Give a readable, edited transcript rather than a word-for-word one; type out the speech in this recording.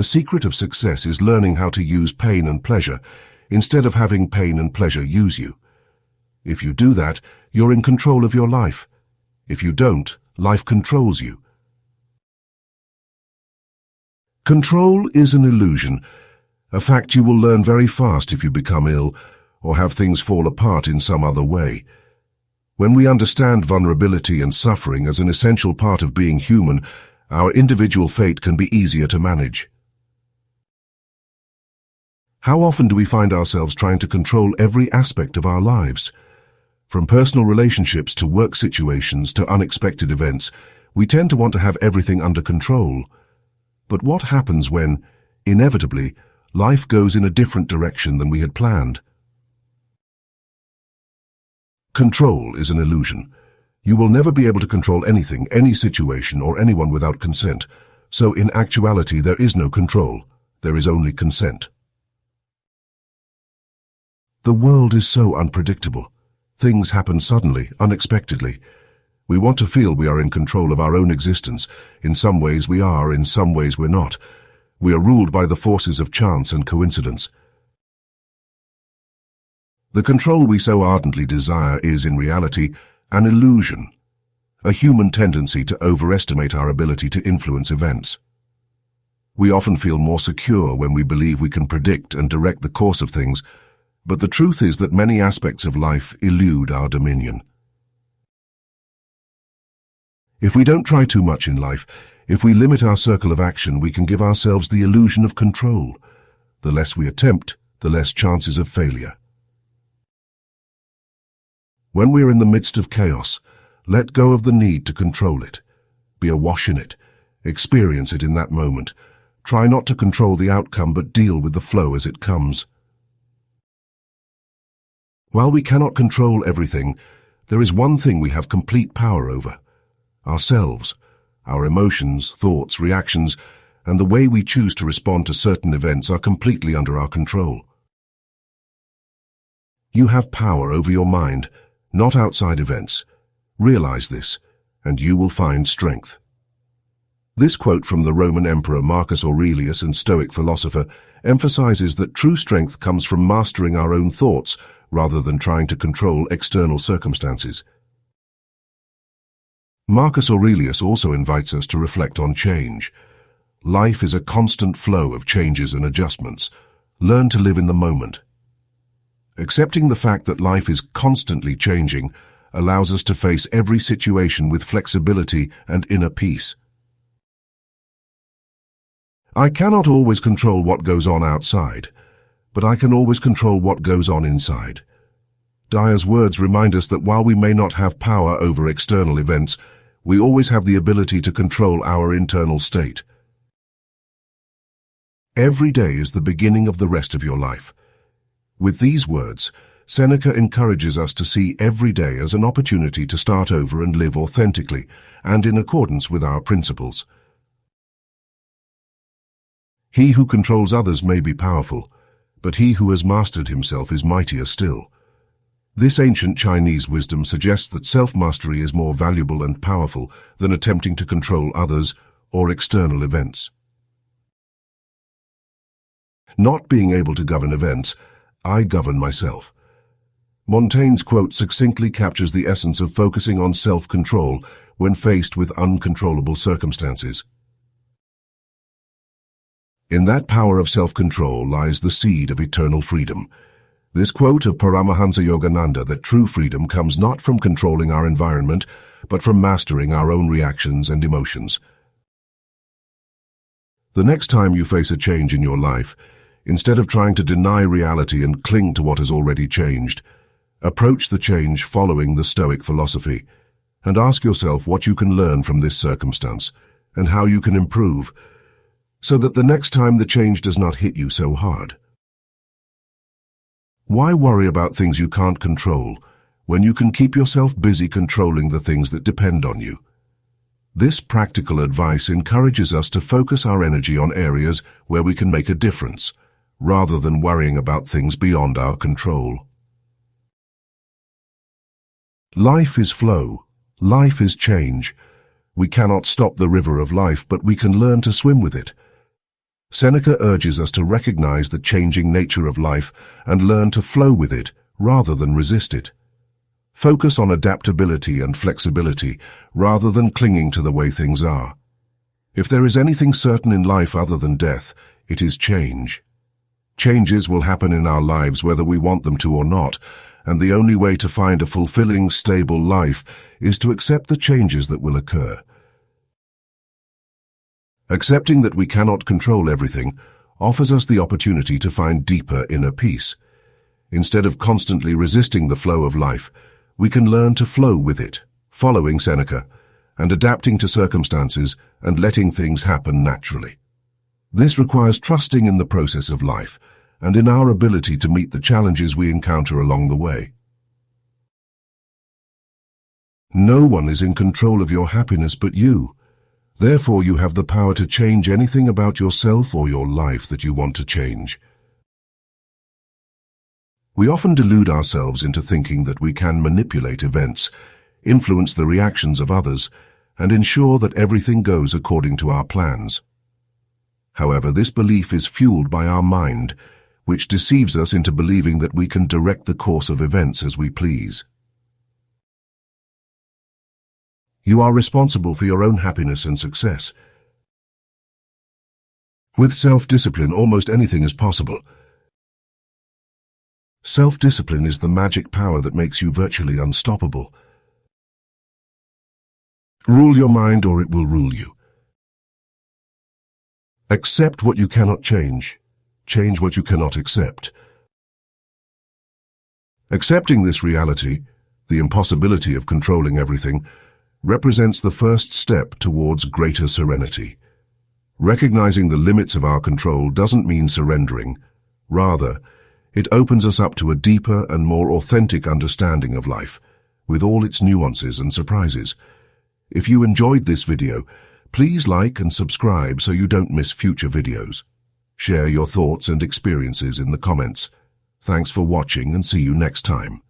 The secret of success is learning how to use pain and pleasure instead of having pain and pleasure use you. If you do that, you're in control of your life. If you don't, life controls you. Control is an illusion, a fact you will learn very fast if you become ill or have things fall apart in some other way. When we understand vulnerability and suffering as an essential part of being human, our individual fate can be easier to manage. How often do we find ourselves trying to control every aspect of our lives? From personal relationships to work situations to unexpected events, we tend to want to have everything under control. But what happens when, inevitably, life goes in a different direction than we had planned? Control is an illusion. You will never be able to control anything, any situation, or anyone without consent. So in actuality, there is no control. There is only consent. The world is so unpredictable. Things happen suddenly, unexpectedly. We want to feel we are in control of our own existence. In some ways we are, in some ways we're not. We are ruled by the forces of chance and coincidence. The control we so ardently desire is, in reality, an illusion, a human tendency to overestimate our ability to influence events. We often feel more secure when we believe we can predict and direct the course of things, but the truth is that many aspects of life elude our dominion. If we don't try too much in life, if we limit our circle of action, we can give ourselves the illusion of control. The less we attempt, the less chances of failure. When we are in the midst of chaos, let go of the need to control it. Be awash in it. Experience it in that moment. Try not to control the outcome, but deal with the flow as it comes. While we cannot control everything, there is one thing we have complete power over: ourselves, our emotions, thoughts, reactions, and the way we choose to respond to certain events are completely under our control. You have power over your mind, not outside events. Realize this, and you will find strength. This quote from the Roman Emperor Marcus Aurelius and Stoic philosopher emphasizes that true strength comes from mastering our own thoughts rather than trying to control external circumstances. Marcus Aurelius also invites us to reflect on change. Life is a constant flow of changes and adjustments. Learn to live in the moment. Accepting the fact that life is constantly changing allows us to face every situation with flexibility and inner peace. I cannot always control what goes on outside, but I can always control what goes on inside. Dyer's words remind us that while we may not have power over external events, we always have the ability to control our internal state. Every day is the beginning of the rest of your life. With these words, Seneca encourages us to see every day as an opportunity to start over and live authentically and in accordance with our principles. He who controls others may be powerful, but he who has mastered himself is mightier still. This ancient Chinese wisdom suggests that self-mastery is more valuable and powerful than attempting to control others or external events. Not being able to govern events, I govern myself. Montaigne's quote succinctly captures the essence of focusing on self-control when faced with uncontrollable circumstances. In that power of self-control lies the seed of eternal freedom. This quote of Paramahansa Yogananda that true freedom comes not from controlling our environment, but from mastering our own reactions and emotions. The next time you face a change in your life, instead of trying to deny reality and cling to what has already changed, approach the change following the Stoic philosophy, and ask yourself what you can learn from this circumstance and how you can improve, so that the next time the change does not hit you so hard. Why worry about things you can't control when you can keep yourself busy controlling the things that depend on you? This practical advice encourages us to focus our energy on areas where we can make a difference, rather than worrying about things beyond our control. Life is flow. Life is change. We cannot stop the river of life, but we can learn to swim with it. Seneca urges us to recognize the changing nature of life and learn to flow with it rather than resist it. Focus on adaptability and flexibility rather than clinging to the way things are. If there is anything certain in life other than death, it is change. Changes will happen in our lives whether we want them to or not, and the only way to find a fulfilling, stable life is to accept the changes that will occur. Accepting that we cannot control everything offers us the opportunity to find deeper inner peace. Instead of constantly resisting the flow of life, we can learn to flow with it, following Seneca, and adapting to circumstances and letting things happen naturally. This requires trusting in the process of life and in our ability to meet the challenges we encounter along the way. No one is in control of your happiness but you. Therefore, you have the power to change anything about yourself or your life that you want to change. We often delude ourselves into thinking that we can manipulate events, influence the reactions of others, and ensure that everything goes according to our plans. However, this belief is fueled by our mind, which deceives us into believing that we can direct the course of events as we please. You are responsible for your own happiness and success. With self-discipline, almost anything is possible. Self-discipline is the magic power that makes you virtually unstoppable. Rule your mind or it will rule you. Accept what you cannot change. Change what you cannot accept. Accepting this reality, the impossibility of controlling everything, represents the first step towards greater serenity. Recognizing the limits of our control doesn't mean surrendering. Rather, it opens us up to a deeper and more authentic understanding of life, with all its nuances and surprises. If you enjoyed this video, please like and subscribe so you don't miss future videos. Share your thoughts and experiences in the comments. Thanks for watching and see you next time.